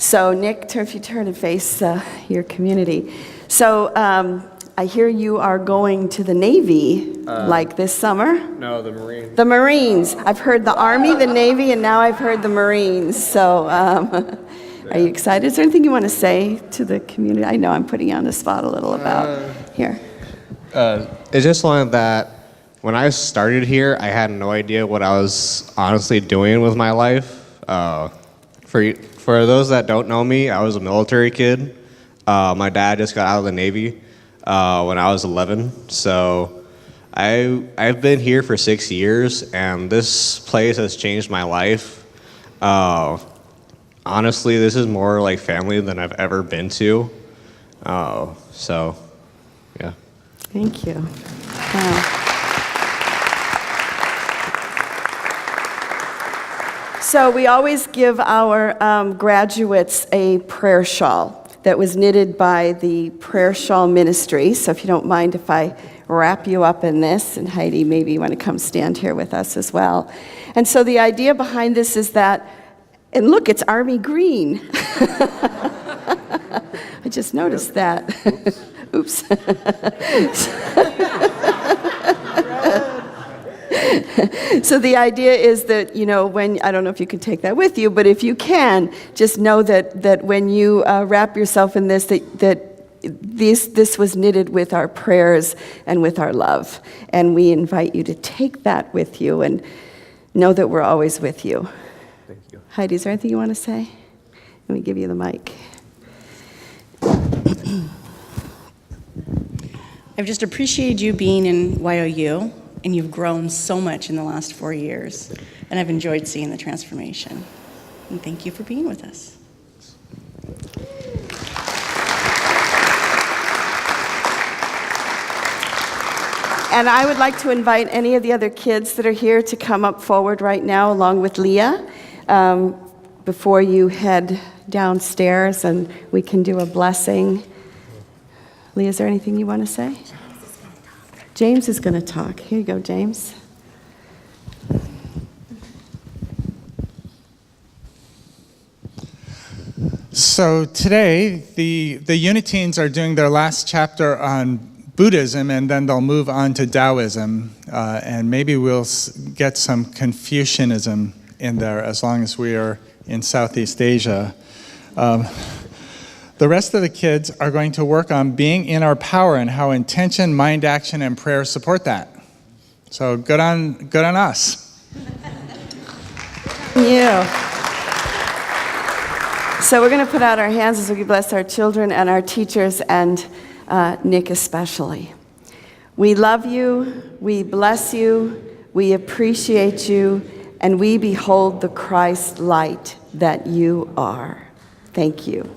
So Nick, if you turn and face your community. So I hear you are going to the Navy like this summer. No, the Marines. The Marines. I've heard the Army, the Navy, and now I've heard the Marines. So are you excited? Is there anything you want to say to the community? I know I'm putting you on the spot a little about here. It's just one that when I started here, I had no idea what I was honestly doing with my life. For those that don't know me, I was a military kid. My dad just got out of the Navy when I was 11. So I've been here for 6 years, and this place has changed my life. Honestly, this is more like family than I've ever been to. So, yeah. Thank you. Wow. So we always give our graduates a prayer shawl that was knitted by the Prayer Shawl Ministry. So if you don't mind if I wrap you up in this, and Heidi, maybe you want to come stand here with us as well. And so the idea behind this is that, and look, it's army green. I just noticed that. Oops. So the idea is that, when, I don't know if you can take that with you, but if you can, just know that when you wrap yourself in this, that this was knitted with our prayers and with our love. And we invite you to take that with you and know that we're always with you. Thank you. Heidi, is there anything you want to say? Let me give you the mic. I've just appreciated you being in YOU, and you've grown so much in the last 4 years, and I've enjoyed seeing the transformation. And thank you for being with us. And I would like to invite any of the other kids that are here to come up forward right now, along with Leah, before you head downstairs, and we can do a blessing. Leah, is there anything you want to say? James is going to talk. Here you go, James. So today, the Uniteens are doing their last chapter on Buddhism, and then they'll move on to Taoism, and maybe we'll get some Confucianism in there as long as we are in Southeast Asia. The rest of the kids are going to work on being in our power and how intention, mind action, and prayer support that. So good on us. Yeah. So we're going to put out our hands as we bless our children and our teachers, and Nick especially. We love you, we bless you, we appreciate you, and we behold the Christ light that you are. Thank you.